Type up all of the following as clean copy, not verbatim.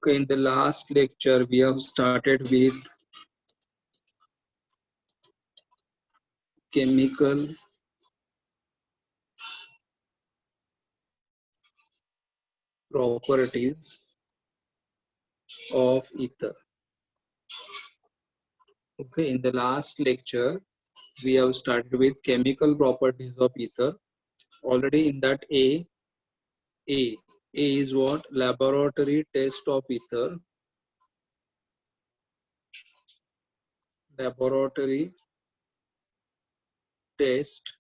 Okay, in the last lecture, we have started with chemical properties of ether. Okay, in the last lecture, we have started with chemical properties of ether. Already in that A is what? Laboratory test of ether. Laboratory test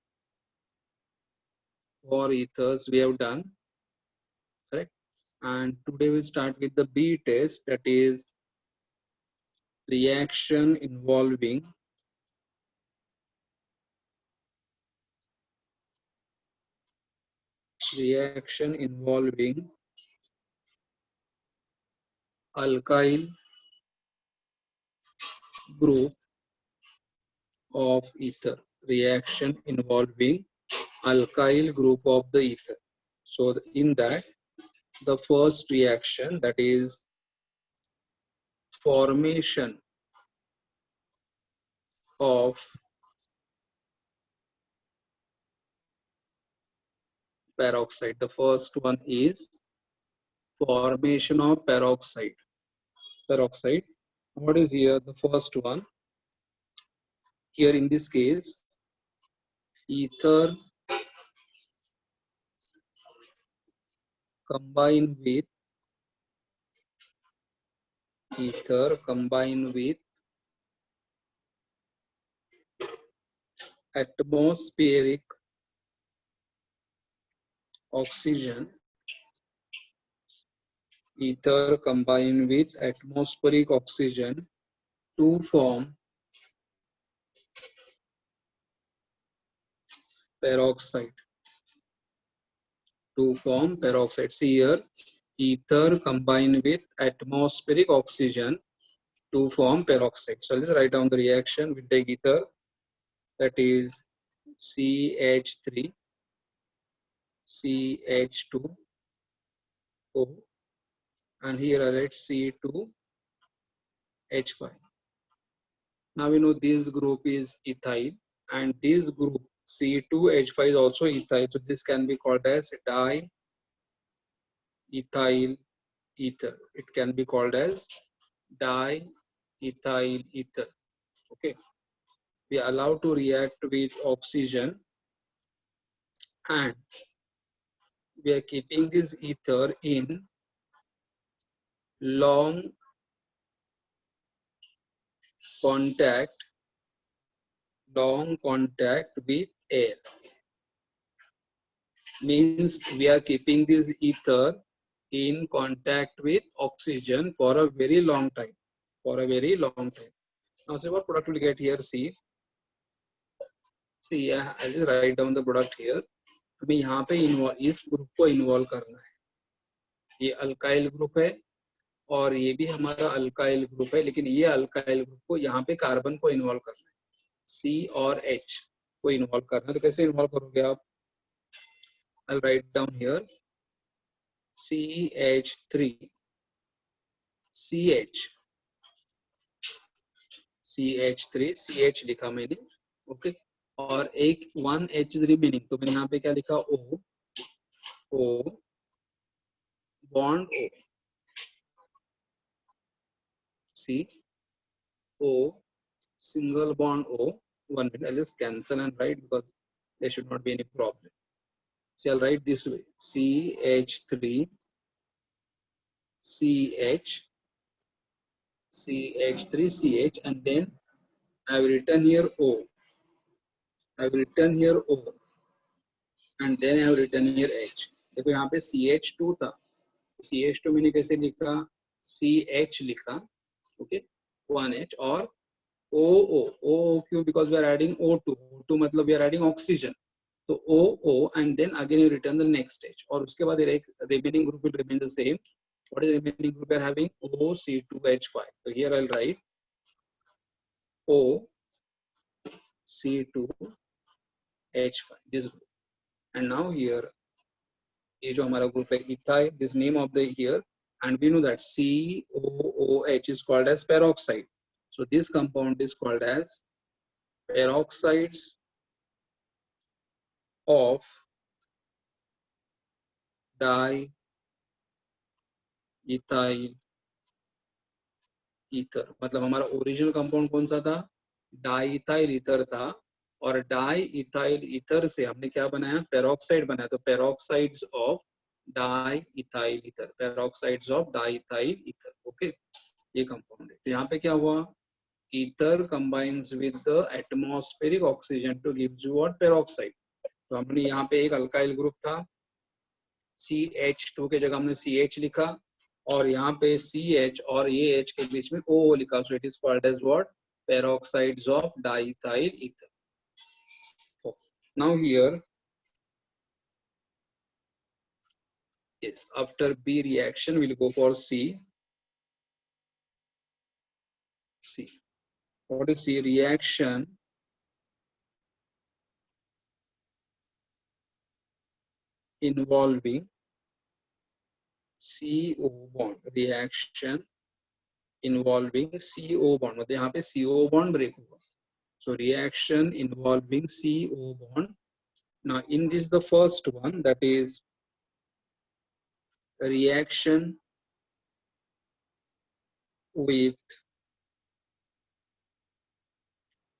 for ethers we have done, correct? And today we start with the B test, that is reaction involving alkyl group of ether. Reaction involving alkyl group of the ether. So in that, the first reaction, that is formation of peroxide. The first one is formation of peroxide. What is here? The first one. Here in this case, ether combined with atmospheric oxygen. Ether combined with atmospheric oxygen to form peroxide. See here, ether combined with atmospheric oxygen to form peroxide. So let's write down the reaction. We take ether, that is CH3, CH2O, and here I write C2H5. Now we know this group is ethyl, and this group C2H5 is also ethyl, so this can be called as diethyl ether. It can be called as diethyl ether. Okay, we are allowed to react with oxygen, and we are keeping this ether in long contact with air. Means we are keeping this ether in contact with oxygen for a very long time. Now see what product we get here. See, I'll just write down the product here. हमें यहाँ पे इस group को involve करना है. ये alkyl group है और ये भी हमारा अल्काइल ग्रुप है, लेकिन ये अल्काइल ग्रुप को यहाँ पे कार्बन को इन्वॉल्व करना है. C और H को इन्वॉल्व करना है. तो कैसे इन्वॉल्व करोगे आप? I'll write down here CH3 CH लिखा मैंने. ओके, और एक 1 H इज रिमेनिंग, तो मैंने यहाँ पे क्या लिखा? O bond O. C O single bond O. 1 minute, I'll just cancel and write because there should not be any problem. So I'll write this way: CH3 CH, and then I've written here O. And then I've written here H. देखो यहाँ पे CH2 था, CH2 मैंने कैसे लिखा? CH लिखा. Okay, 1H और O क्यों? Because we are adding O2 मतलब we are adding oxygen. तो O and then again you return the next H, और उसके बाद एक remaining group will remain the same. What is the remaining group we are having? OC2H5. So here I'll write OC2H5, this group. And now here ये जो हमारा group है ethyl, this name of the here and we know that COOH is called as peroxide. So this compound is called as peroxides of diethyl ether. मतलब हमारा original compound कौन सा था? Diethyl ether था, और डाइथाइल ईथर से हमने क्या बनाया? पेरोक्साइड बनाया. तो peroxides of diethyl ether, peroxides of diethyl ether. Okay, ये कंपाउंड है. तो यहाँ पे क्या हुआ? Ether combines with the atmospheric oxygen to gives you what? Peroxide. तो हमने यहाँ पे एक अल्काइल ग्रुप था, CH2 के जगह हमने CH लिखा, और यहाँ पे CH और ये H के बीच में O लिखा. So it is called as what? Peroxides of diethyl ether. Now here, yes, after B reaction we'll go for C. What is C? Reaction involving CO bond. Reaction involving CO bond. मतलब यहाँ पे CO bond break हुआ. So reaction involving CO bond. Now in this the first one, that is reaction with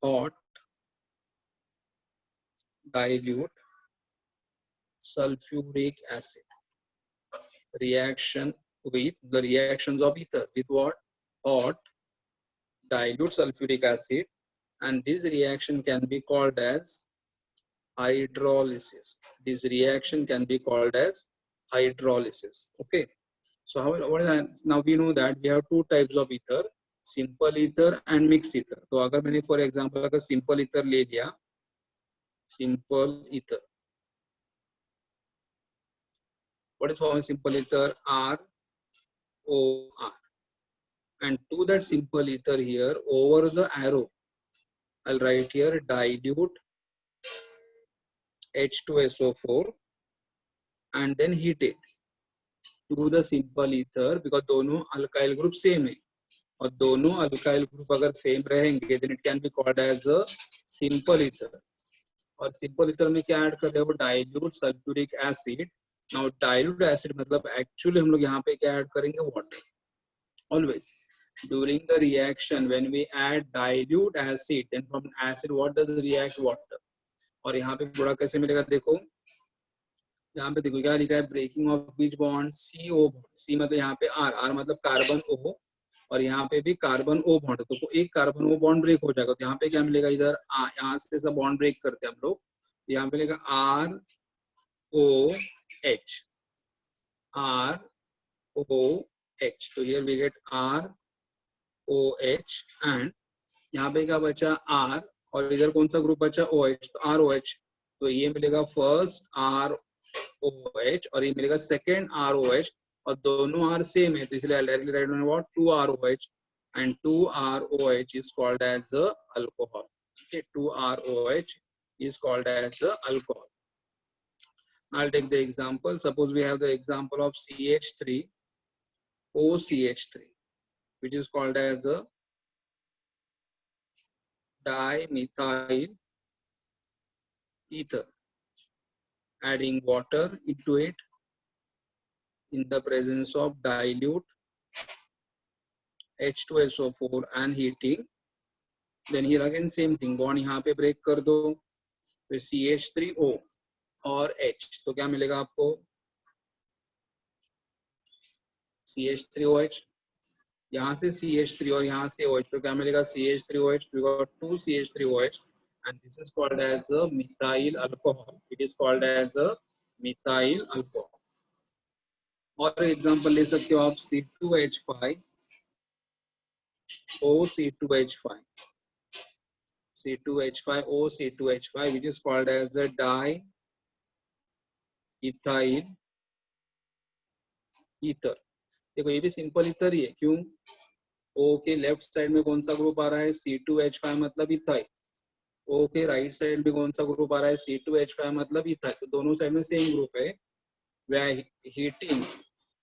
hot dilute sulfuric acid. Reaction with the reactions of ether with what? Hot dilute sulfuric acid, and this reaction can be called as hydrolysis. This reaction can be called as hydrolysis. Okay, so what is, now we know that we have two types of ether, simple ether and mixed ether. तो अगर मैंने for example अगर simple ether ले लिया, simple ether, what is for simple ether? ROR. And to that simple ether here, over the arrow, I'll write here dilute H2SO4 and then heat it to the simple ether, because दोनों alkyl group same है, और दोनों alkyl group अगर same रहेंगे then it can be called as a simple ether. और simple ether में क्या add कर रहे हो? dilute sulfuric acid. Now dilute acid मतलब actually हम लोग यहाँ पे क्या ऐड करेंगे? water. Always during the reaction when we add dilute acid, then from acid what does react? Water. और यहाँ पे बड़ा कैसे मिलेगा? देखो यहाँ पे, देखो क्या लिखा है? ब्रेकिंग ऑफ बीच बॉन्ड CO बॉन्ड. C मतलब यहाँ पे R मतलब कार्बन O, और यहाँ पे भी कार्बन O बॉन्ड. तो एक कार्बन O बॉन्ड ब्रेक हो जाएगा. तो यहाँ पे क्या मिलेगा? इधर यहाँ से सब बॉन्ड ब्रेक करते हैं हम लोग, यहाँ पे मिलेगा ROH. ROH. तो here we get ROH, and यहाँ पे क्या बचा? R, और इधर कौन सा ग्रुप बचा? OH. तो ROH. तो ये मिलेगा फर्स्ट ROH और ये मिलेगा सेकेंड ROH, और दोनों R सेम है, तो इसलिए I'll directly write on what? 2 ROH, and 2 ROH is called as a alcohol. Okay, 2 ROH is called as a alcohol. I'll take the example. Suppose we have the example of CH3 OCH3, which is called as a dimethyl ether. Adding water into it in the presence of dilute H2SO4 and heating. Then here again same thing, bond यहाँ पे break कर दो, फिर CH3O और H, तो क्या मिलेगा आपको? CH3OH. यहाँ से CH3 और यहाँ से OH, तो क्या मिलेगा? CH3OH. We got 2 CH3OH, and this is called as a methyl alcohol. It is called as a methyl alcohol. और एग्जांपल ले सकते हो आप C2H5 OC2H5, C2H5 OC2H5, which is called as a diethyl ether. देखो ये भी simple ether ही है. क्यों? O के लेफ्ट साइड में कौन सा ग्रुप आ रहा है? C2H5 मतलब इथाइल. O के राइट साइड में कौन सा ग्रुप आ रहा है? C2H5 मतलब इथाइल. तो दोनों साइड में सेम ग्रुप है. We are heating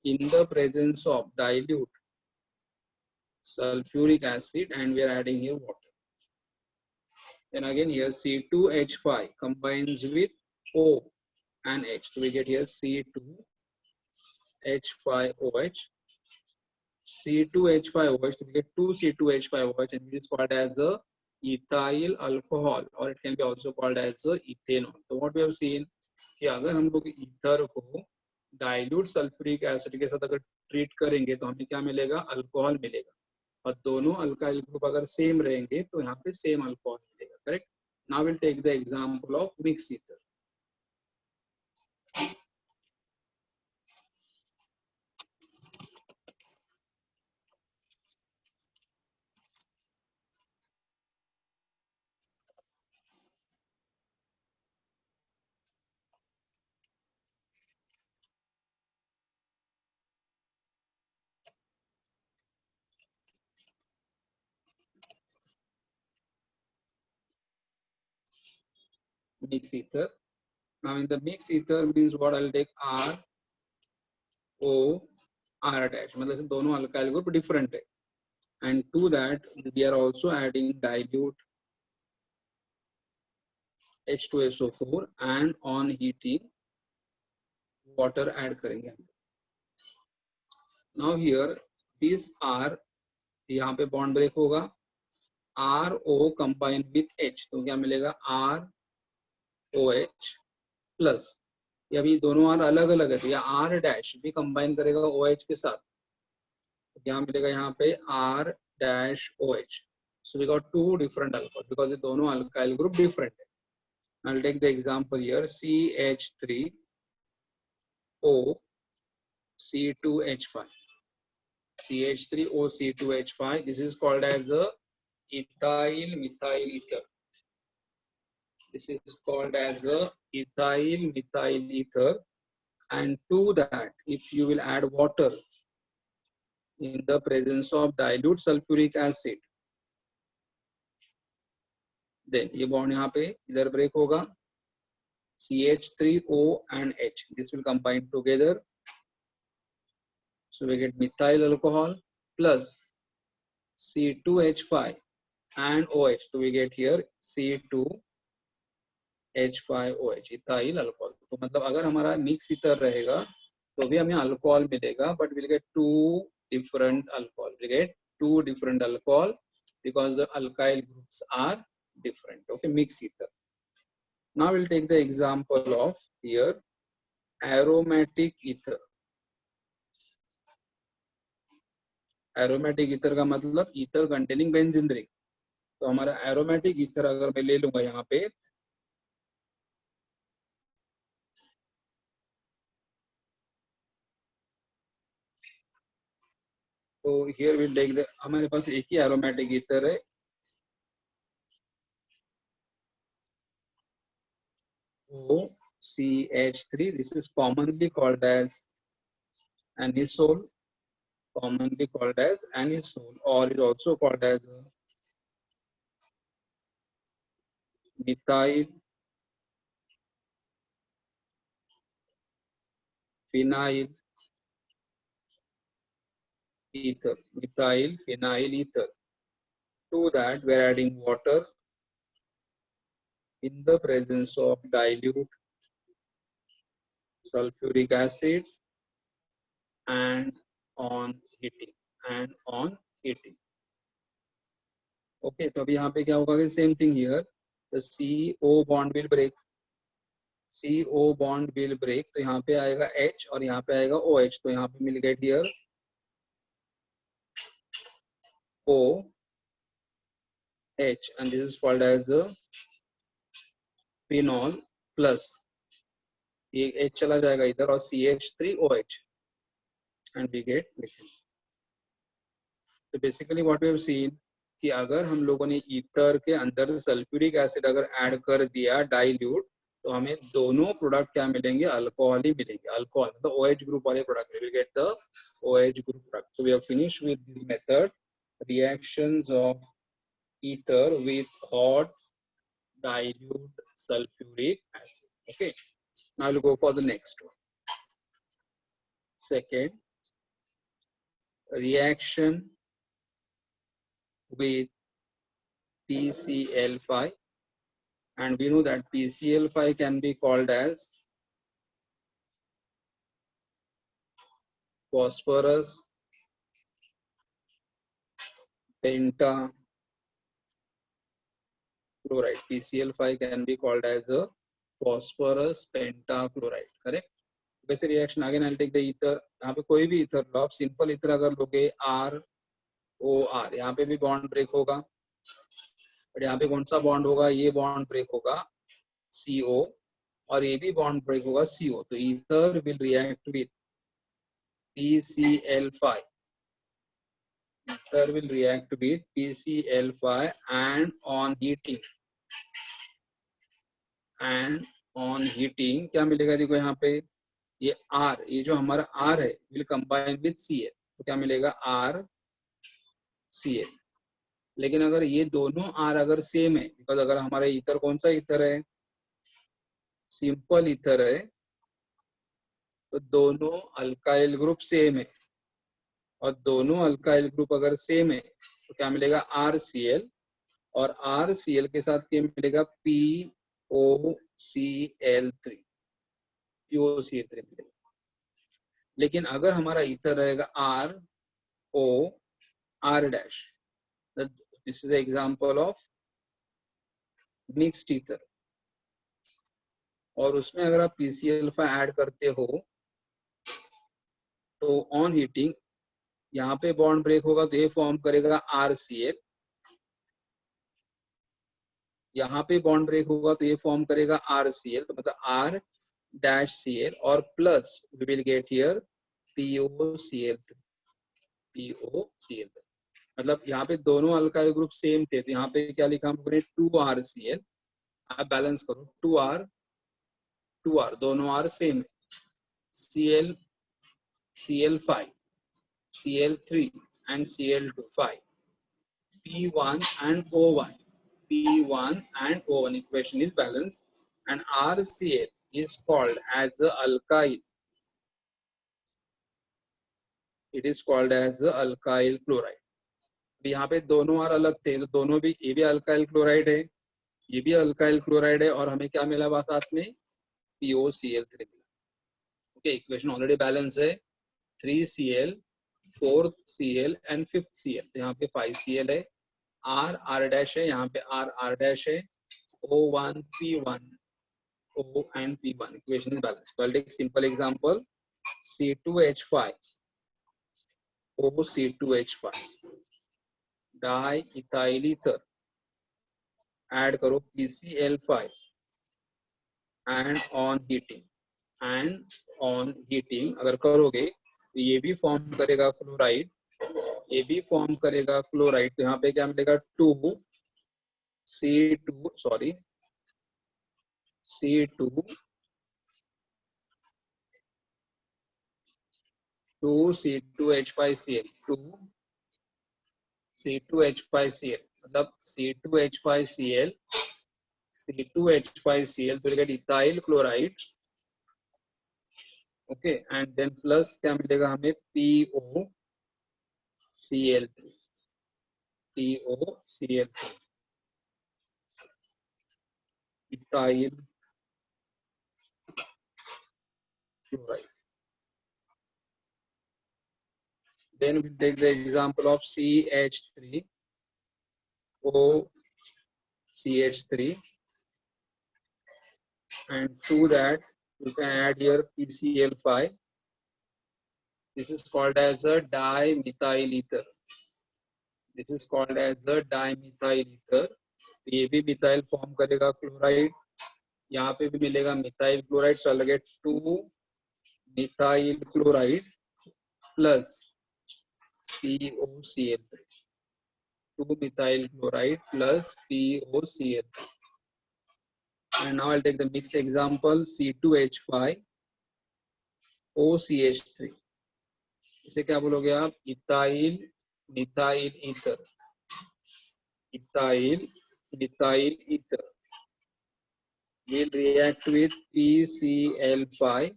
in the presence of dilute sulfuric acid, and we are adding here water. Then again here C2H5 combines with O and H. So we get here C2H5OH. C2H5OH, so we get 2C2H5OH, and it is called as a ethyl alcohol, or it can be also called as a ethanol. So what we have seen कि अगर हम लोग ether को dilute sulphuric acid के साथ अगर treat करेंगे तो हमें क्या मिलेगा, अल्कोहल मिलेगा, और दोनों अल्काइल ग्रुप अगर सेम रहेंगे तो यहाँ पे सेम अल्कोहल मिलेगा. Correct. Now will take the example of mix ether. Mix ether. Now in the mix ether means what, I'll take R O R dash, मतलब दोनों अल्काइल ग्रुप डिफरेंट है, and to that we are also adding dilute H2SO4 and on heating water add करेंगे. Now here these are, यहाँ पे bond break होगा, RO combine with H, तो क्या मिलेगा ROH प्लस, ये अभी दोनों R अलग अलग है, तो या R डैश भी कंबाइन करेगा OH के साथ, तो क्या मिलेगा यहाँ पे R dash OH. So we got two different alcohol because ये दोनों alkyl group different है. I'll take the example here, CH3O C2H5. CH3O C2H5. This is called as a ethyl methyl ether. This is called as a ethyl methyl ether. And to that, if you will add water in the presence of dilute sulfuric acid, then ये bond यहाँ पे इधर break होगा, CH3O and H. This will combine together. So we get methyl alcohol plus C2H5 and OH. So we get here C2H5OH, ethyl alcohol. तो मतलब अगर हमारा mix ether रहेगा तो भी हमें अल्कोहल मिलेगा, but we'll get two different alcohol. We get two different alcohol because the alkyl groups are different. Okay, mix ether. Now we'll take the example of here aromatic ether. Aromatic ether का मतलब ether containing benzene ring. तो हमारा aromatic ether अगर मैं ले लूंगा यहाँ पे, तो हियर विल टेक द, हमारे पास एक ही एरोमेटिक ईथर है, OCH3. This is commonly called as anisole, commonly called as anisole, or is also called as methyl phenyl ether, methyl phenyl ether. To that we are adding water in the presence of dilute sulfuric acid and on heating, and on heating. Okay, तो अभी यहाँ पे क्या होगा कि same thing here, the CO bond will break, CO bond will break, तो यहाँ पे आएगा H और यहाँ पे आएगा OH, तो यहाँ पे मिल गया here OH, and this is called as the phenol plus, ये H चला जाएगा इधर और CH3OH, and we get methyl. So basically what we have seen कि अगर हम लोगों ने ईथर के अंदर सल्फ्यूरिक एसिड अगर ऐड कर दिया डाइल्यूट, तो हमें दोनों प्रोडक्ट क्या मिलेंगे, अल्कोहल ही मिलेंगे. अल्कोहल मतलब OH ग्रुप वाले product, we will get the OH group product. So we have finished with this method, reactions of ether with hot dilute sulfuric acid. Okay, now we'll go for the next one. Second, reaction with PCl5, and we know that PCl5 can be called as phosphorus pentachloride. PCl5 can be called as a phosphorus pentachloride, correct? वैसे reaction again I take the ether, यहाँ पे कोई भी ether लो आप, simple ether अगर लोगे ROR, यहाँ पे भी बॉन्ड ब्रेक होगा, बट यहाँ पे कौन सा बॉन्ड होगा, ये बॉन्ड ब्रेक होगा CO, और ये भी बॉन्ड ब्रेक होगा CO, तो ether will react with PCl5. Ether will react with PCl5 and on heating क्या मिलेगा, देखो यहाँ पे ये R, ये जो हमारा R है will combine with Cl, तो क्या मिलेगा RCl. लेकिन अगर ये दोनों R अगर सेम है, बिकॉज अगर हमारा ईथर कौन सा ईथर है, सिंपल ईथर है, तो दोनों अल्काइल ग्रुप सेम है, और दोनों अल्काइल ग्रुप अगर सेम है तो क्या मिलेगा RCl, और RCl के साथ क्या मिलेगा POCl3 मिलेगा. लेकिन अगर हमारा ईथर रहेगा ROR dash, this is example of mixed ether, और उसमें अगर आप PCl5 ऐड करते हो तो ऑन हीटिंग यहाँ पे बॉन्ड ब्रेक होगा, तो ये फॉर्म करेगा RCl, यहाँ पे बॉन्ड ब्रेक होगा तो ये फॉर्म करेगा RCl, तो मतलब R डैश Cl, और plus we will get here POCl3, मतलब यहाँ पे दोनों अल्काइल ग्रुप सेम थे, तो यहाँ पे क्या लिखा हम लोगों ने 2RCl, आप बैलेंस करो 2R दोनों R सेम है, CL5 CL3 and CL2 5, P1 and O1 equation is balanced, and RCl is called as the alkyl. It is called as the alkyl chloride. यहाँ पे दोनों R अलग थे, तो दोनों भी, ये भी अल्काइल क्लोराइड है, ये भी अल्काइल क्लोराइड है, और हमें क्या मिला बात साथ में POCl3 मिला. ओके, इक्वेशन ऑलरेडी बैलेंस है, 3Cl 4Cl and 5Cl, तो यहाँ पे 5Cl है, R डैश है, यहाँ पे R डैश है, O1 P1 O and P1 equation is balanced. So I'll take simple example, C2H5 OC2H5 diethyl ether, add करो PCl5 and on heating अगर करोगे तो ये भी फॉर्म करेगा क्लोराइड, ये भी फॉर्म करेगा क्लोराइड, तो यहाँ पे क्या मिलेगा 2C2H5Cl, 2C2H5Cl, मतलब C2H5Cl will get ethyl chloride, okay, and then plus क्या मिलेगा हमें POCl3, ethyl chloride. Then we take the example of CH3 OCH3, and to that you can add here PCl5. This is called as a dimethyl ether. This is called as a dimethyl ether. ये भी methyl form करेगा chloride, यहाँ पे भी मिलेगा methyl chloride, so I'll get 2 methyl chloride plus POCl3, 2 methyl chloride plus POCl3. And now I'll take the mixed example, C2H5 OCH3. इसे क्या बोलोगे आप, ethyl methyl ether, ethyl methyl ether will react with PCl5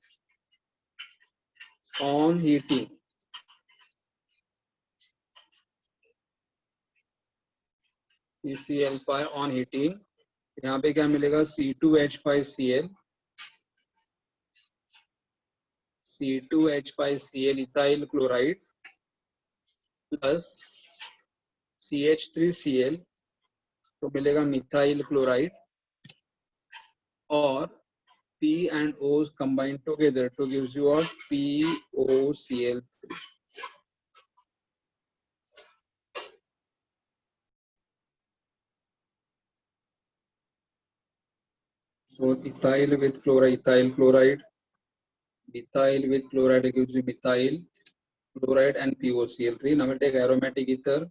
on heating PCl5 on heating, यहाँ पे क्या मिलेगा C2H5Cl, C2H5Cl ethyl chloride plus CH3Cl, तो मिलेगा मिथाइल क्लोराइड, और P and O's combined together to gives you a POCl3. So ethyl with chloride, ethyl chloride, methyl with chloride gives you methyl chloride and POCl3. Now we take aromatic ether.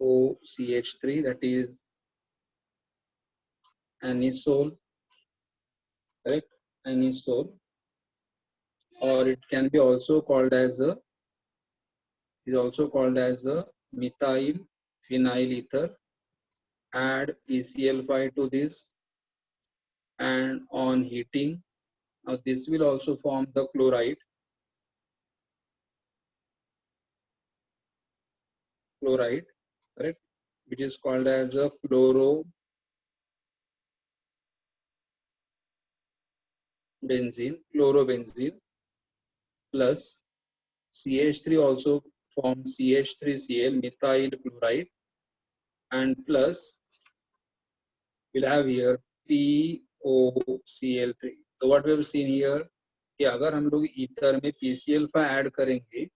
OCH3, that is anisole, correct? Anisole, or it can be also called as a, methyl phenyl ether. Add PCl5 to this, and on heating, now this will also form the chloride, correct, which is called as a chlorobenzene plus CH3 also forms CH3Cl, methyl chloride, and plus we'll have here POCl3. So what we have seen here कि अगर हम लोग ether में PCl5 add करेंगे,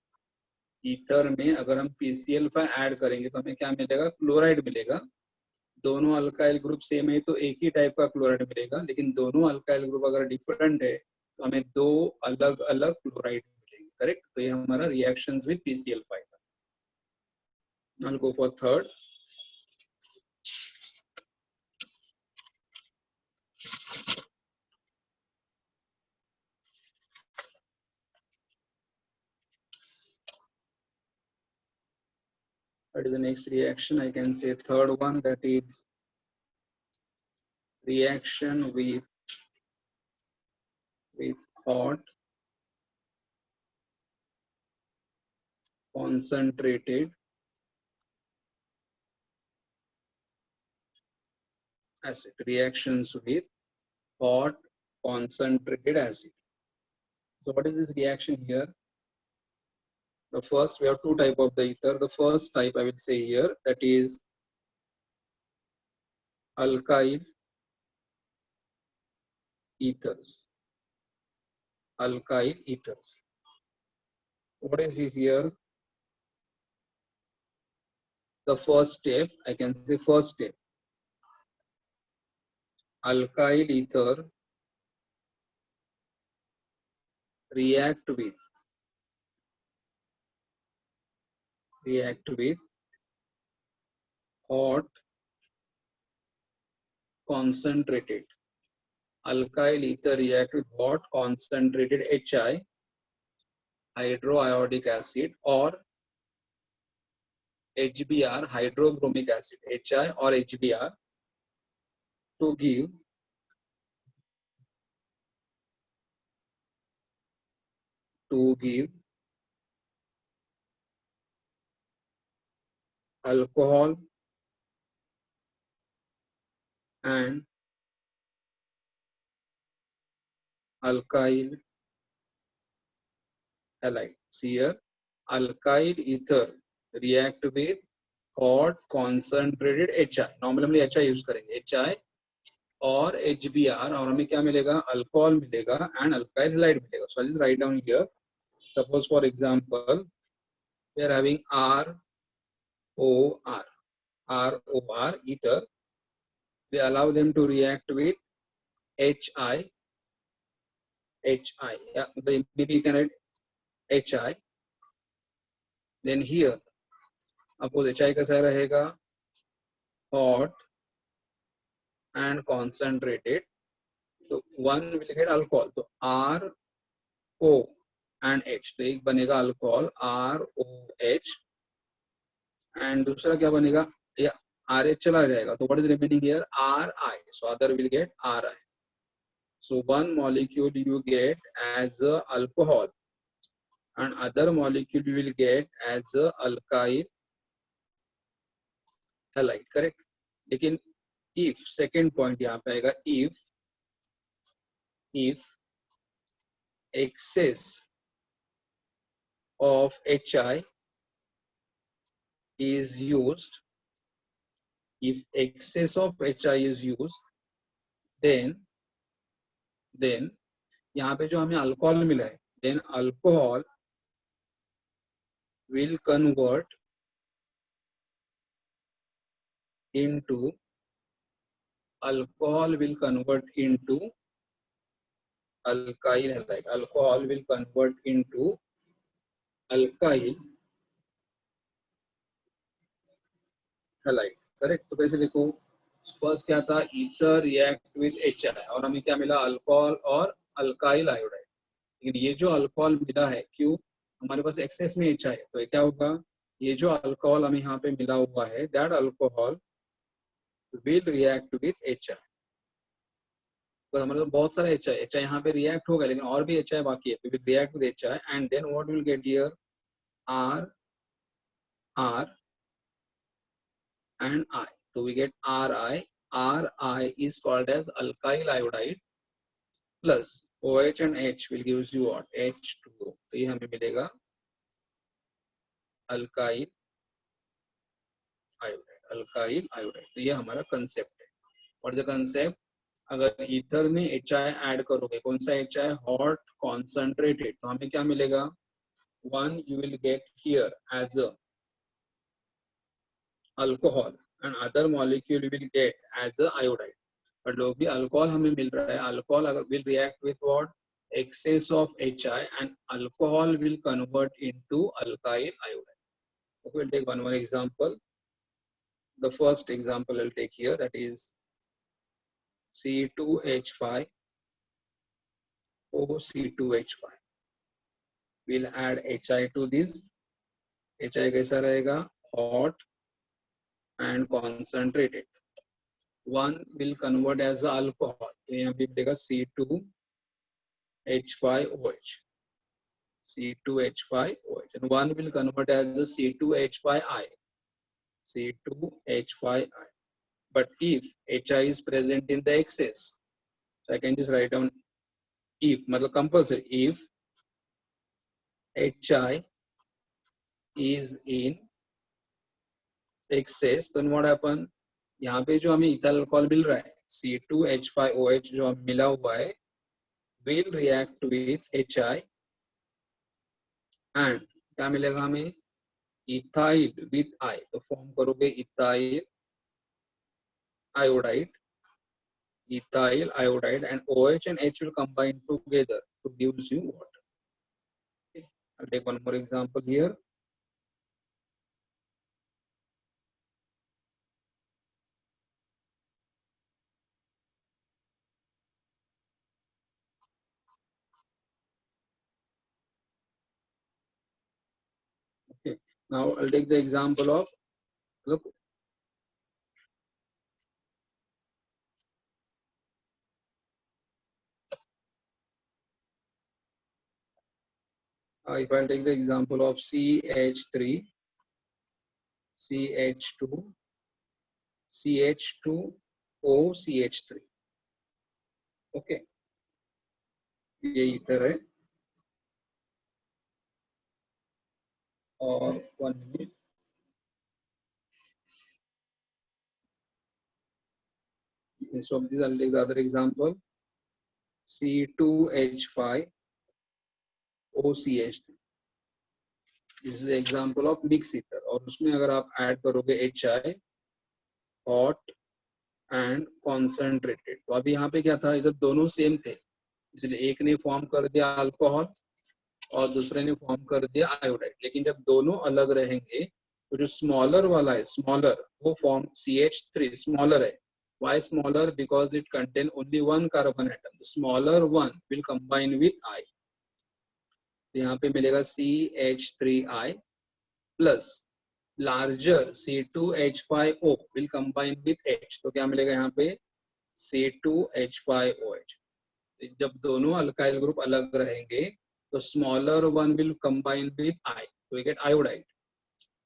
ether में अगर हम PCl5 add करेंगे तो हमें क्या मिलेगा, क्लोराइड मिलेगा. दोनों अल्काइल ग्रुप सेम है तो एक ही टाइप का क्लोराइड मिलेगा, लेकिन दोनों अल्काइल ग्रुप अगर डिफरेंट है तो हमें दो अलग अलग क्लोराइड मिलेंगे, करेक्ट. तो ये हमारा reactions with PCl5. I'll go for third. What is the next reaction? I can say third one, that is reaction with hot concentrated acid. Reactions with hot concentrated acid. So what is this reaction here? The first, we have two type of the ether. The first type I will say here, that is alkyl ethers. Alkyl ethers. What is this here? The first step, I can say first step. Alkyl ether react with hot concentrated. Alkyl ether react with hot concentrated HI, hydroiodic acid, or HBr, hydrobromic acid, HI or HBr, to give alcohol and alkyl halide. See here, alkyl ether react with hot concentrated HI. Normally हम HI use करेंगे, HI और HBr, और हमें क्या मिलेगा, alcohol मिलेगा and alkyl halide मिलेगा. So I'll just write down here. Suppose for example, we are having ROR ether. We allow them to react with HI. Yeah, maybe you can add HI. Then here, suppose HI कैसा रहेगा, hot and concentrated. So one will get alcohol. So RO and H. तो एक बनेगा alcohol ROH, and दूसरा क्या बनेगा, या RH चला जाएगा. तो what is remaining here, RI. So other will get RI. So one molecule you get as a alcohol, and other molecule you will get as a alkyl halide, correct. लेकिन if second point यहाँ पे आएगा, if excess of HI is used, if excess of HI is used, then यहाँ पे जो हमें alcohol मिला है, then alcohol will convert into alkyl halide. Alcohol will convert into alkyl halide, correct. तो कैसे देखो, फर्स्ट क्या था, ईथर रिएक्ट विद HI और हमें क्या मिला, अल्कोहल और अल्काइल आयोडाइड. लेकिन ये जो अल्कोहल मिला है, क्यों, हमारे पास एक्सेस में HI है, तो ये क्या होगा, ये जो अल्कोहल हमें यहाँ पे मिला हुआ है, that alcohol will react with HI. तो हमारे पास बहुत सारा HI यहाँ पे रिएक्ट होगा, लेकिन और भी HI बाकी है, तो will react with HI and then what will get here, R and I. So we get Ri. Ri is called as alkyl iodide plus OH and H will give you what, H2O. तो ये हमें मिलेगा alkyl iodide. तो ये हमारा concept है. और the concept, अगर ईथर में HI ऐड करोगे, कौन सा HI, हॉट कॉन्सेंट्रेटेड, तो हमें क्या मिलेगा, one you will get here as a alcohol and other molecule will get as a iodide. But जो भी अल्कोहल हमें मिल रहा है, अल्कोहल अगर will react with what, excess of HI and alcohol will convert into alkyl iodide. Okay, we'll take one more example. The first example I'll take here, that is C2H5 OC2H5. We'll add HI to this. HI कैसा रहेगा, hot and concentrated. One will convert as alcohol. तो यहाँ पे मिलेगा C2H5OH. C2H5OH. And one will convert as a C2H5I. C2H5I. But if HI is present in the excess, so I can just write down if, मतलब compulsory, if HI is in excess, then what happen, यहाँ पे जो हमें ethyl alcohol मिल रहा है, C2H5OH जो हमें मिला हुआ है, will react with HI and क्या मिलेगा हमें, इथाइल with I. तो फॉर्म करोगे ethyl iodide and OH and H will combine together to gives you water. Okay. I'll take one more example here. Okay. Now I'll take the example of, look, if I'll take the example of CH3, CH2, CH2O, CH3. Okay. ये इधर है और 1 minute. Instead of this, I'll take the other example. C2H5 OCH3. This is an example of mixed ether. और उसमें अगर आप add करोगे HI, hot and concentrated, तो अभी यहाँ पे क्या था, इधर दोनों सेम थे, इसलिए एक ने फॉर्म कर दिया अल्कोहल और दूसरे ने फॉर्म कर दिया आयोडाइड. लेकिन जब दोनों अलग रहेंगे, तो जो स्मॉलर वाला है, स्मॉलर, वो फॉर्म CH3 स्मॉलर है. Why smaller? Because it contain only one carbon atom. The smaller one will combine with I. तो यहाँ पे मिलेगा CH3I plus larger C2H5O will combine with H. तो क्या मिलेगा यहाँ पे, C2H5OH. जब दोनों अल्काइल ग्रुप अलग रहेंगे, the smaller one will combine with I, so we get iodide.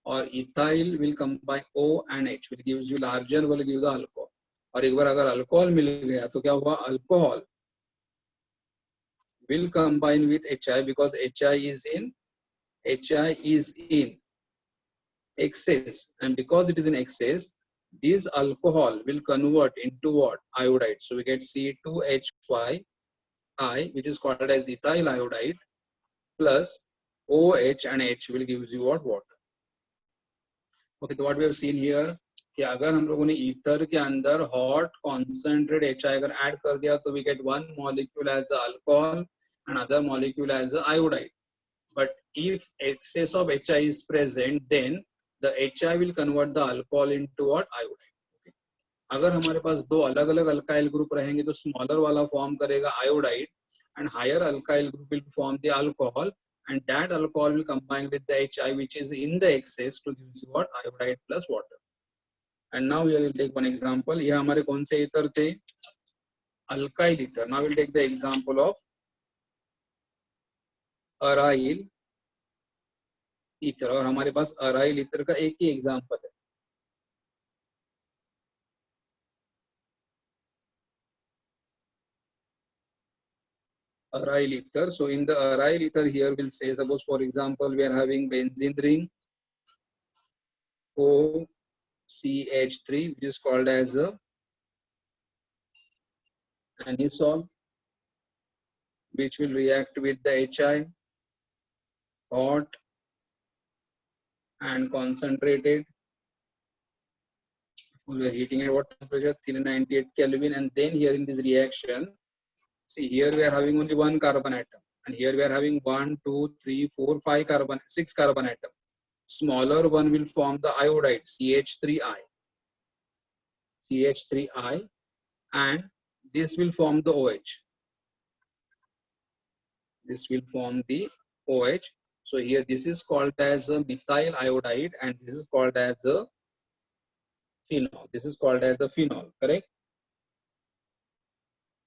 Or ethyl will combine O and H, will gives you larger, will give the alcohol. और एक बार अगर अल्कोहल मिल गया तो क्या हुआ, alcohol will combine with HI because HI is in excess, and because it is in excess, this alcohol will convert into what, iodide. So we get C2H5I, which is called as ethyl iodide, plus OH and H will gives you what, water. Okay, so what we have seen here कि अगर हम लोगों ने ether के अंदर hot concentrate HI अगर add कर दिया तो we get one molecule as the alcohol and other molecule as the iodide. But if excess of HI is present, then the HI will convert the alcohol into what, iodide. Okay. अगर हमारे पास दो अलग अलग alkyl group रहेंगे तो smaller वाला form करेगा iodide and higher alkyl group will form the alcohol, and that alcohol will combine with the HI which is in the excess to give you what, iodide plus water. And now we will take one example. ये हमारे कौन से ether थे, alkyl ether. Now we will take the example of aryl ether, और हमारे पास aryl ether का एक ही example है. Aryl ether. So in the aryl ether here we'll say, suppose for example we are having benzene ring OCH3 which is called as a anisole, which will react with the HI, hot and concentrated. We are heating at what temperature, 398 Kelvin, and then here in this reaction, see here we are having only one carbon atom, and here we are having 1, 2, 3, 4, 5 carbon, 6 carbon atom. Smaller one will form the iodide CH3I, and this will form the OH. This will form the OH. So here this is called as a methyl iodide, and this is called as a phenol. This is called as the phenol, correct?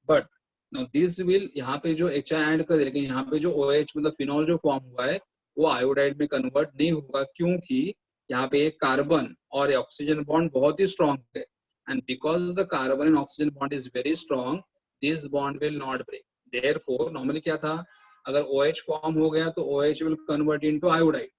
But now this will, यहाँ पे जो HI add कर, लेकिन यहाँ पे जो OH मतलब phenol जो फॉर्म हुआ है वो आयोडाइड में कन्वर्ट नहीं होगा, क्योंकि यहाँ पे एक कार्बन और ऑक्सीजन बॉन्ड बहुत ही स्ट्रॉन्ग है, and because the carbon and oxygen bond is very strong, this bond will not break. Therefore normally क्या था, अगर OH फॉर्म हो गया तो OH will convert into iodide,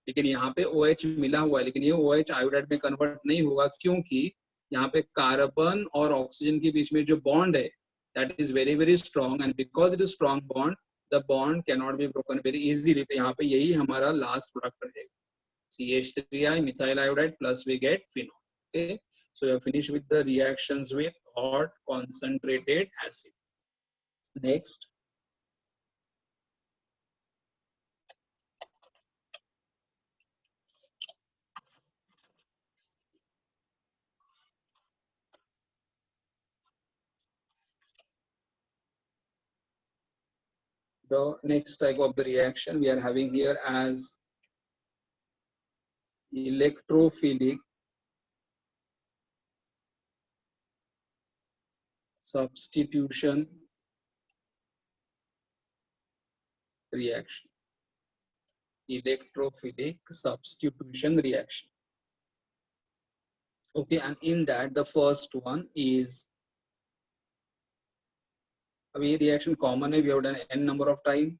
लेकिन यहाँ पे OH मिला हुआ है, लेकिन ये OH आयोडाइड में कन्वर्ट नहीं होगा, क्योंकि यहाँ पे कार्बन और ऑक्सीजन के बीच में जो बॉन्ड है that is very very strong, and because it is strong bond, the bond cannot be broken very easily. तो यहाँ पे यही हमारा last product रहेगा, CH3I methyl iodide plus we get phenol. Okay, so we have finished with the reactions with hot concentrated acid. Next, the next type of the reaction we are having here as electrophilic substitution reaction. Electrophilic substitution reaction. Okay, and in that the first one is a reaction common, we have done n number of times.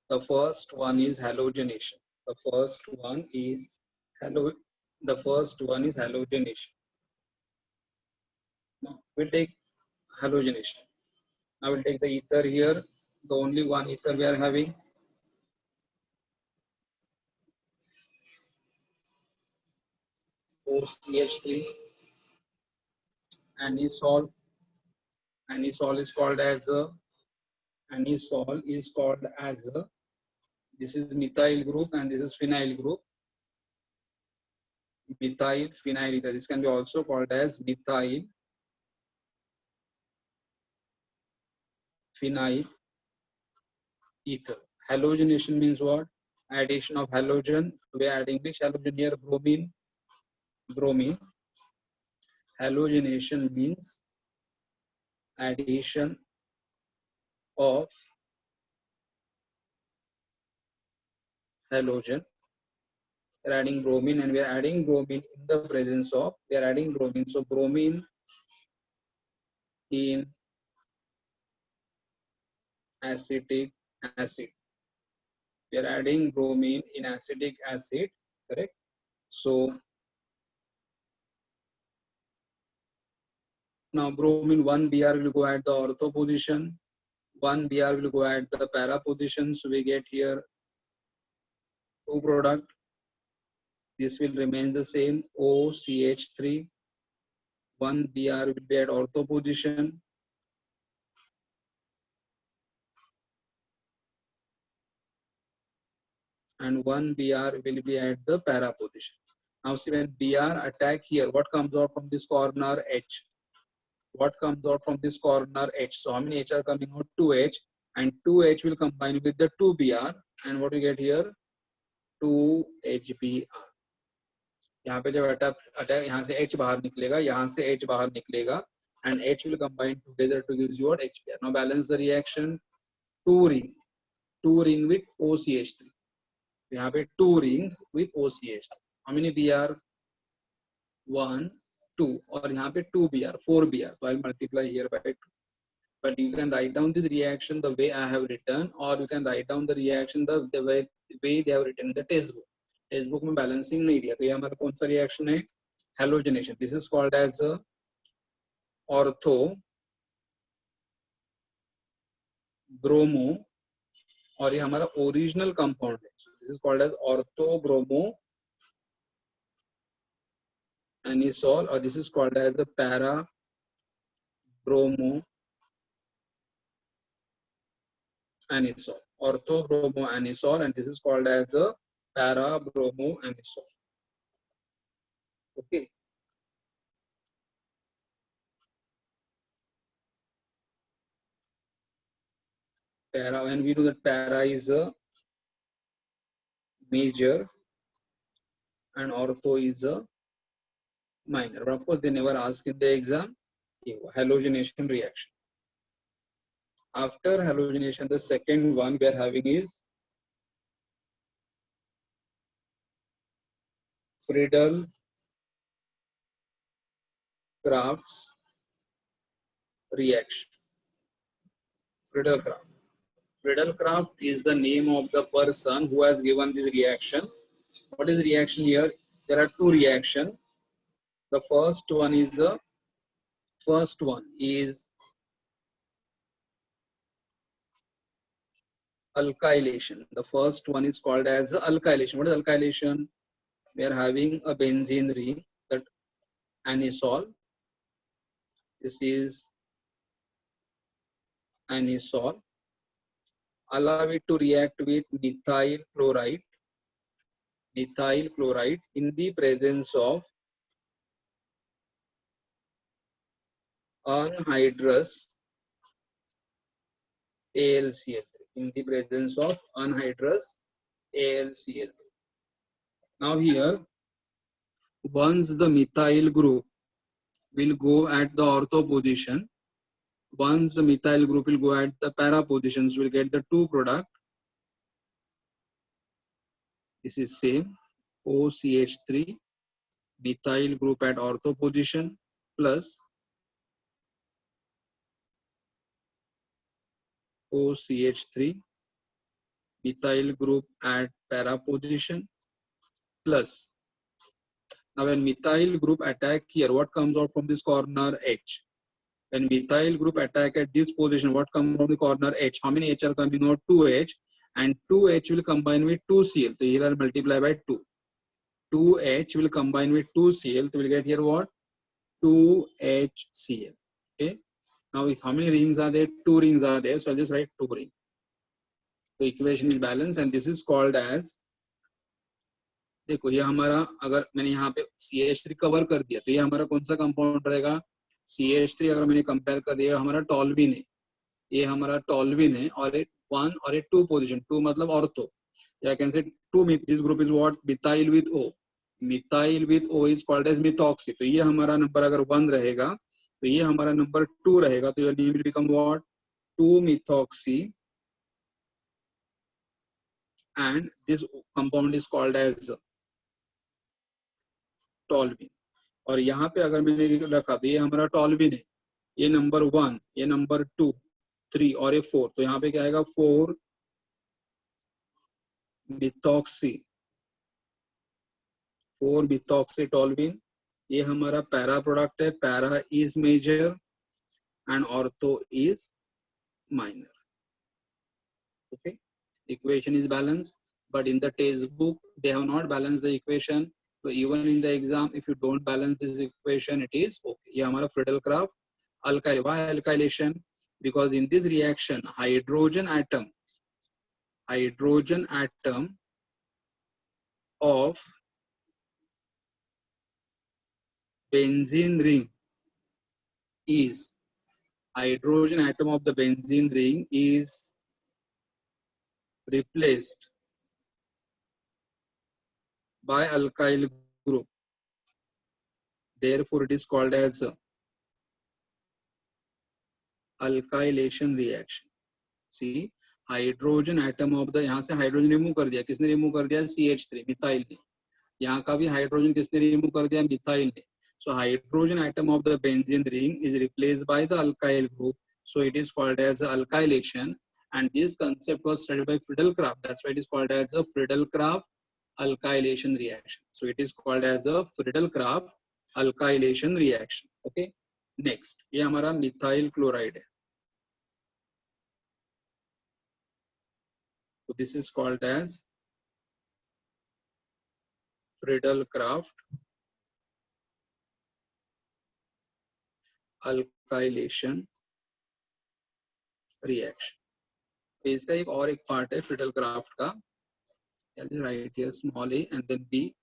The first one is halogenation. The first one is halogenation. Now we'll take halogenation. Now we'll take the ether here. The only one ether we are having. OCH3. Anisole. Anisole is called as a. This is methyl group and this is phenyl group. Methyl phenyl ether. This can be also called as methyl phenyl ether. Halogenation means what? Addition of halogen. We are adding which halogen here? Bromine. Halogenation means addition of halogen. We are adding bromine, and we are adding bromine in the presence of, we are adding bromine. So bromine in acetic acid. We are adding bromine in acetic acid, correct? So now bromine 1 Br will go at the ortho position, 1 Br will go at the para position. So we get here two product. This will remain the same, OCH3. 1 Br will be at ortho position, and 1 Br will be at the para position. Now see, when Br attack here, what comes out from this corner? H. What comes out from this corner? H. So how many H are coming out? 2H, and 2H will combine with the 2Br, and what we get here? 2HBr. यहाँ पे जब attack यहाँ से H बाहर निकलेगा, यहाँ से H बाहर निकलेगा, and H will combine together to give you what? HBr. Now balance the reaction. 2 ring with OCH3. यहाँ पे 2 rings with OCH3. How many Br? 1, 2, और यहाँ पे 2Br, 4Br. So I'll multiply here by 2. But you can write down this reaction the way I have written, or you can write down the reaction the way they have written in the textbook. Textbook में balancing नहीं दिया, तो ये हमारा कौन सा reaction है? Halogenation. This is called as ortho bromo, और ये हमारा original compound है. So this is called as ortho bromo anisole, or this is called as the para bromo anisole. Ortho bromo anisole, and this is called as the para bromo anisole. Okay. Para, when we know that para is a major and ortho is a minor, but of course they never ask in the exam. Halogenation reaction. After halogenation, the second one we are having is Friedel-Crafts reaction. Friedel-Crafts. Friedel-Crafts is the name of the person who has given this reaction. What is the reaction here? There are two reactions. The first one is alkylation. The first one is called as alkylation. What is alkylation? We are having a benzene ring, that anisole. This is anisole. Allow it to react with methyl chloride in the presence of anhydrous AlCl3. In the presence of anhydrous AlCl3. Now here, once the methyl group will go at the ortho position, once the methyl group will go at the para positions, we'll get the two product. This is same, OCH3, methyl group at ortho position, plus OCH3, methyl group at para position, plus. Now when methyl group attack here, what comes out from this corner? H. When methyl group attack at this position, what comes from the corner? H. How many H are coming out? 2H, and 2H will combine with 2Cl. So here I'll multiply by 2. 2H will combine with 2Cl. So we'll get here what? 2HCl. Okay. Now how many rings are there? 2 rings are there. So I'll just write 2 rings. The equation is balanced, and this is called as, देखो ये हमारा, अगर मैंने यहाँ पे CH3 cover कर दिया तो ये हमारा कौन सा कंपाउंड रहेगा? CH3 अगर मैंने कंपेयर कर दिया, हमारा टॉल्विन है, ये हमारा टॉल्विन है, और एक 1 और एक 2 पोजीशन, 2 मतलब ऑर्थो, या can say 2, this group is what? Methyl with O. Methyl with O is called as methoxy. तो ये हमारा नंबर अगर 1 रहेगा तो ये हमारा नंबर 2 रहेगा, तो your name will become what? 2 methoxy and this compound is called as toluene. और यहाँ पे अगर मैंने रखा तो ये हमारा टॉल्विन है, ये नंबर 1, ये नंबर 2, 3 और ये 4, तो यहाँ पे क्या आएगा 4 मिथॉक्सी, 4 मिथॉक्सी टॉल्विन. ये हमारा पैरा प्रोडक्ट है. Para is major and ortho is minor. Okay, equation is balanced, but in the textbook they have not balanced the equation. So even in the exam, if you don't balance this equation, it is okay. ये हमारा Friedel-Crafts alkyl. Why alkylation? Because in this reaction, hydrogen atom of benzene ring is hydrogen atom of the benzene ring is replaced by alkyl group. Therefore, it is called as alkylation reaction. See, hydrogen atom of the, यहाँ से hydrogen remove कर दिया, किसने remove कर दिया? CH3, methyl ने. यहाँ का भी hydrogen किसने remove कर दिया? मिथाइल ने. So hydrogen atom of the benzene ring is replaced by the alkyl group. So it is called as alkylation, and this concept was studied by Friedel-Crafts. That's why it is called as a Friedel-Crafts alkylation reaction. So it is called as a Friedel-Crafts alkylation reaction. Okay. Next, ये हमारा methyl chloride है. So this is called as Friedel-Crafts alkylation reaction. इसका एक और एक part है Friedel-Crafts का. I'll just write here small a and then B.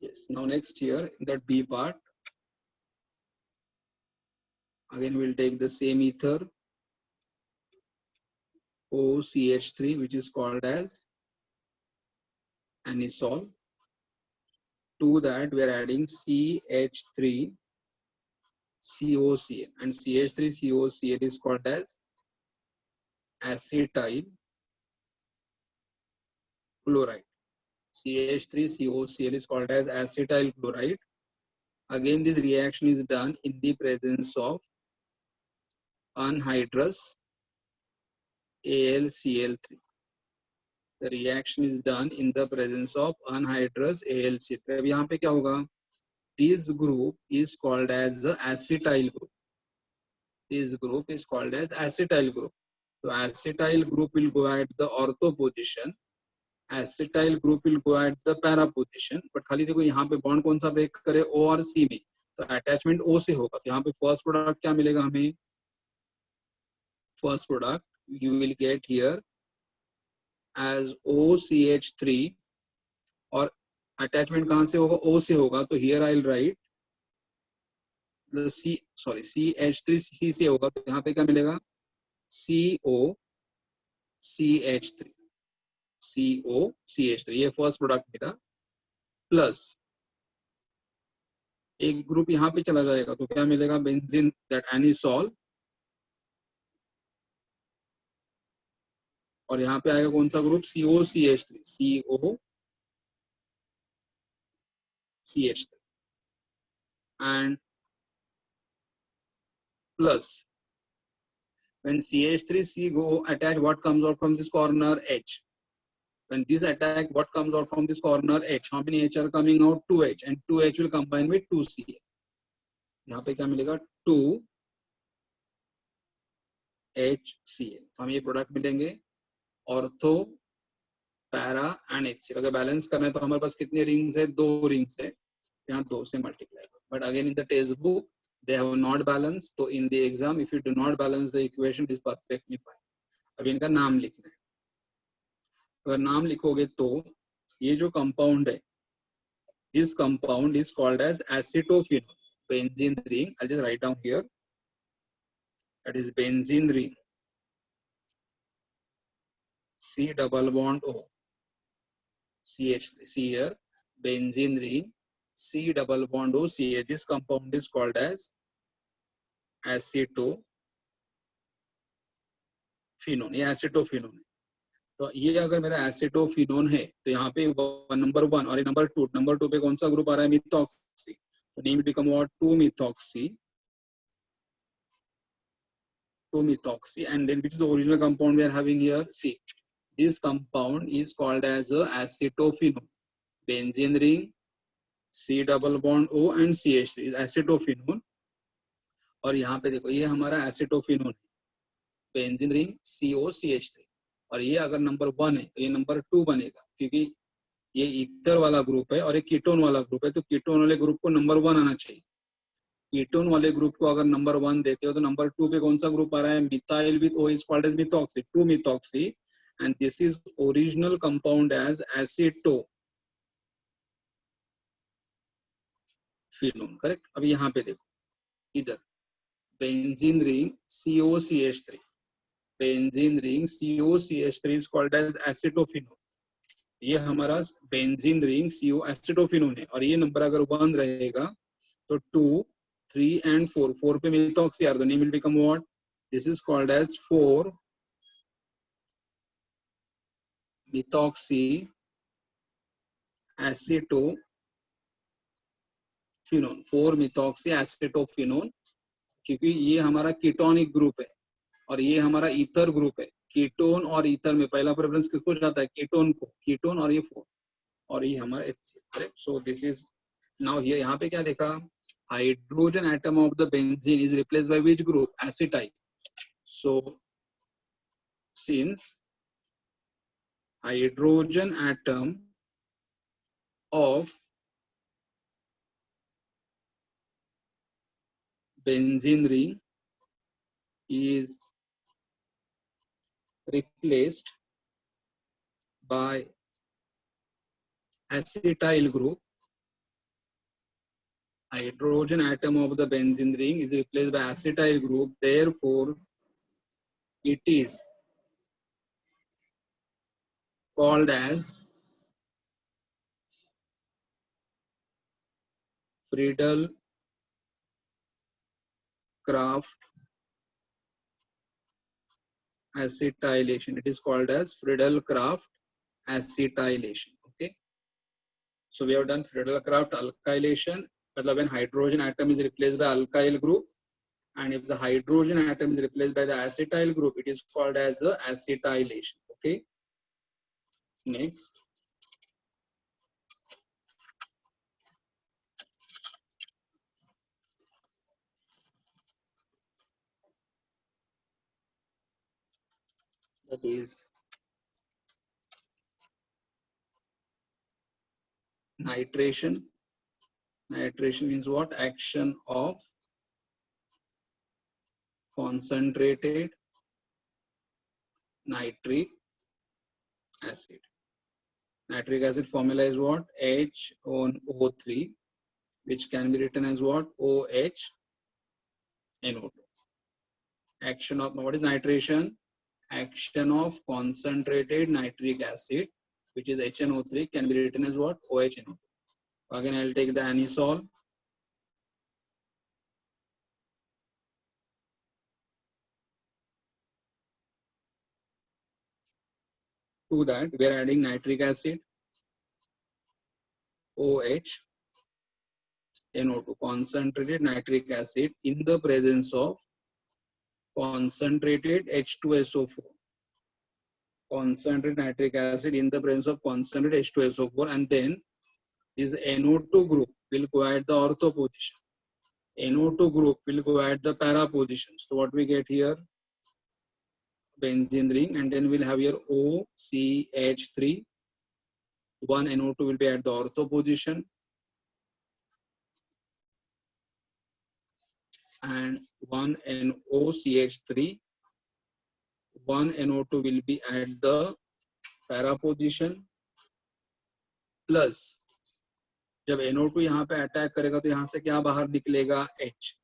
Yes. Now next here, that B part. Again, we'll take the same ether OCH3, which is called as anisole. To that, we are adding CH3 COCl, and CH3 COCl is called as acetyl chloride. CH3 COCl is called as acetyl chloride. Again, this reaction is done in the presence of anhydrous AlCl3. The reaction is done in the presence of anhydrous AlCl3. अब यहाँ पे क्या होगा? This group is called as the acetyl group. This group is called as acetyl group. So acetyl group will go at the ortho position. Acetyl group will go at the para position. But खाली देखो यहाँ पे bond कौन सा break करे? O और C में. तो अटैचमेंट O से होगा. तो यहाँ पे फर्स्ट प्रोडक्ट क्या मिलेगा हमें? First product you will get here as OCH3, और अटैचमेंट कहाँ से होगा? O से होगा. तो here I'll write the CH3 C से होगा. तो यहाँ पे क्या मिलेगा? COCH3. COCH3 ये फर्स्ट प्रोडक्ट मेरा, प्लस एक ग्रुप यहाँ पे चला जाएगा. तो क्या मिलेगा? बेंजीन, दैट एनिसॉल, और यहाँ पे आएगा कौन सा group? COCH3. COCH3 and plus when CH3C go attach, what comes out from this corner? H. When this attack, what comes out from this corner? H. How many H are coming out? 2H, and 2H will combine with 2Cl. यहाँ पे क्या मिलेगा? 2HCl. तो हमें ये product मिलेंगे ortho, para and HCl. अगर balance करना है तो हमारे पास कितने रिंग्स है? 2 रिंग्स है. यहाँ 2 से multiply. But again in the text book they have not balanced. So in the exam, if you do not balance the equation, it is perfectly fine. अब इनका नाम लिखना है. अगर नाम लिखोगे तो ये जो कंपाउंड है, this compound is called as acetophenol. Benzene ring. I'll just write down here. That is benzene ring. C double bond O, CH3. See here, benzene ring, C double bond O, CH. This compound is called as acetophenone. ये acetophenone है. तो ये अगर मेरा acetophenone है तो यहाँ पे नंबर 1 और नंबर 2 पे कौन सा ग्रुप आ रहा है? मिथॉक्सी. तो name become what? 2-methoxy. 2-methoxy. And then which is the original compound we are having here? See, this compound is called as a acetophenone. Benzene ring, C double bond O and CH3 is acetophenone. और यहाँ पे देखो ये हमारा acetophenone है, benzene ring COCH3. और ये अगर नंबर 1 है तो ये नंबर 2 बनेगा, क्योंकि ये ईथर वाला ग्रुप है और ये कीटोन वाला ग्रुप है. तो कीटोन वाले ग्रुप को नंबर 1 आना चाहिए. कीटोन वाले ग्रुप को अगर नंबर 1 देते हो तो नंबर 2 पे कौन सा ग्रुप आ रहा है? Methyl with O is called as methoxy, 2-methoxy, and this is original compound as acetophenone. Correct. अब यहाँ पे देखो, इधर benzene ring COCH3, benzene ring COCH3 is called as acetophenone. ये हमारा बेंजीन रिंग CO एसिटोफिनोन है. और ये नंबर अगर 1 रहेगा तो 2, 3 and 4 पे methoxy are. The name will become what? This is called as 4-methoxy acetophenone. 4-methoxy acetophenone, क्योंकि ये हमारा कीटोनिक ग्रुप है और ये हमारा ईथर ग्रुप है. कीटोन और ईथर में पहला प्रेफरेंस किसको जाता है? कीटोन को. कीटोन और ये 4 और ये हमारा HCl. Correct. So this is now here. यहाँ पे क्या देखा? Hydrogen atom of the benzene is replaced by which group? Acetyl. So since hydrogen atom of benzene ring is replaced by acetyl group. Hydrogen atom of the benzene ring is replaced by acetyl group. Therefore, it is called as Friedel-Crafts acetylation. It is called as Friedel-Crafts acetylation. Okay. So we have done Friedel-Crafts alkylation. When hydrogen atom is replaced by alkyl group, and if the hydrogen atom is replaced by the acetyl group, it is called as the acetylation. Okay. Next. That is nitration. Nitration means what? Action of concentrated nitric acid. Nitric acid formula is what? HNO3, which can be written as what? OHNO2. Action of, what is nitration? Action of concentrated nitric acid, which is HNO3, can be written as what? OHNO2. Again, I'll take the anisole. To that, we are adding nitric acid, OHNO2, concentrated nitric acid in the presence of concentrated H2SO4. Concentrated nitric acid in the presence of concentrated H2SO4, and then this NO2 group will go at the ortho position. NO2 group will go at the para position. So what we get here? Benzene ring, and then we'll have here OCH3. One NO2 will be at the ortho position, and one NOCH3. One NO2 will be at the para position. Plus, जब NO2 यहाँ पे attack करेगा तो यहाँ से क्या बाहर निकलेगा? H.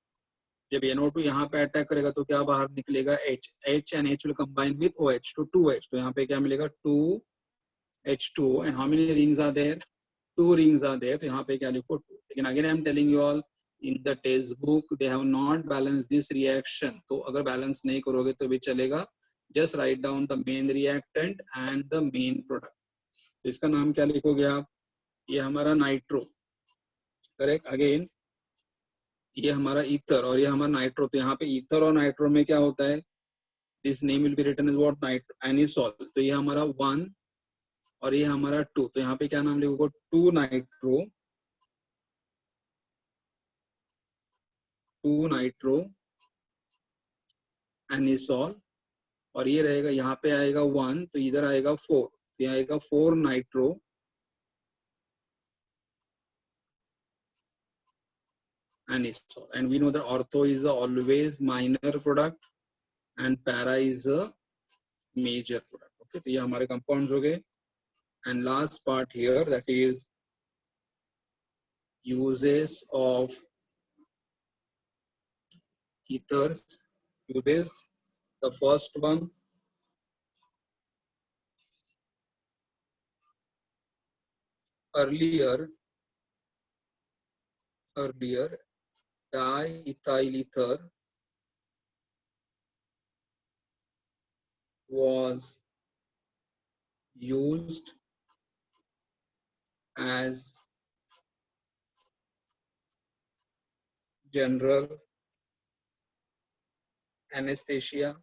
जब NO2 यहाँ पे अटैक करेगा तो क्या बाहर निकलेगा H and H will combine with OH to 2H. तो यहाँ पे क्या मिलेगा 2H2O and how many rings are there? 2 rings are there. तो यहाँ पे क्या लिखो 2. लेकिन again I am telling you all in the textbook they have not balanced this reaction. तो अगर balance नहीं करोगे तो भी चलेगा. Just write down the main reactant and the main product. तो इसका नाम क्या लिखोगे आप? ये हमारा नाइट्रो, करेक्ट. अगेन ये हमारा ईथर और ये हमारा नाइट्रो. तो यहाँ पे ईथर और नाइट्रो में क्या होता है? This name will be written as what? Anisole. तो ये हमारा 1 और ये हमारा 2. तो यहाँ पे क्या नाम लिखोगे? 2 नाइट्रो एनिसॉल. और ये रहेगा यहाँ पे आएगा 1 तो इधर आएगा 4. तो यहाँ आएगा 4 nitro anisole. And we know that ortho is always minor product and para is a major product. Okay, तो ये हमारे compounds हो गए. And last part here, that is uses of ethers. Uses, the first one, earlier diethyl ether was used as general anesthesia.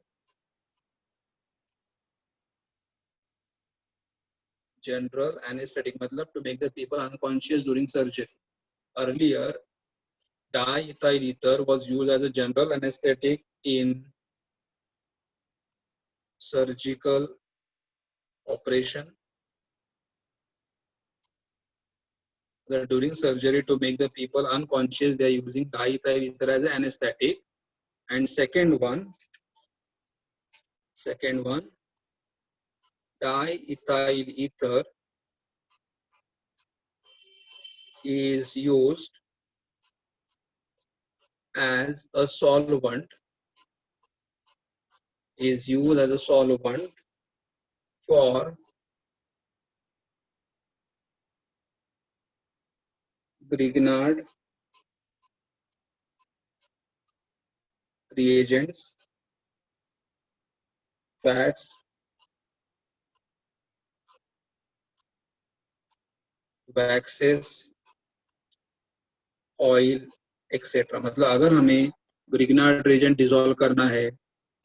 General anesthetic मतलब to make the people unconscious during surgery. Earlier, diethyl ether was used as a general anesthetic in surgical operation. During surgery, to make the people unconscious, they are using diethyl ether as an anesthetic. And second one, diethyl ether is used as a solvent. For Grignard reagents, fats, waxes, oil etcetera. मतलब अगर हमें Grignard reagent dissolve करना है,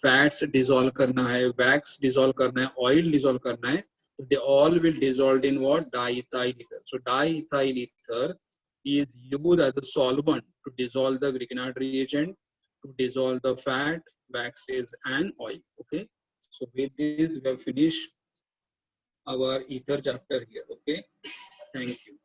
fats dissolve करना है, wax dissolve करना है, oil dissolve करना है, तो they all will dissolve in what? Diethyl ether. So diethyl ether is used as a solvent to dissolve the Grignard reagent, to dissolve the fat, waxes and oil. Okay, so with this we have finished our ether chapter here. Okay, thank you.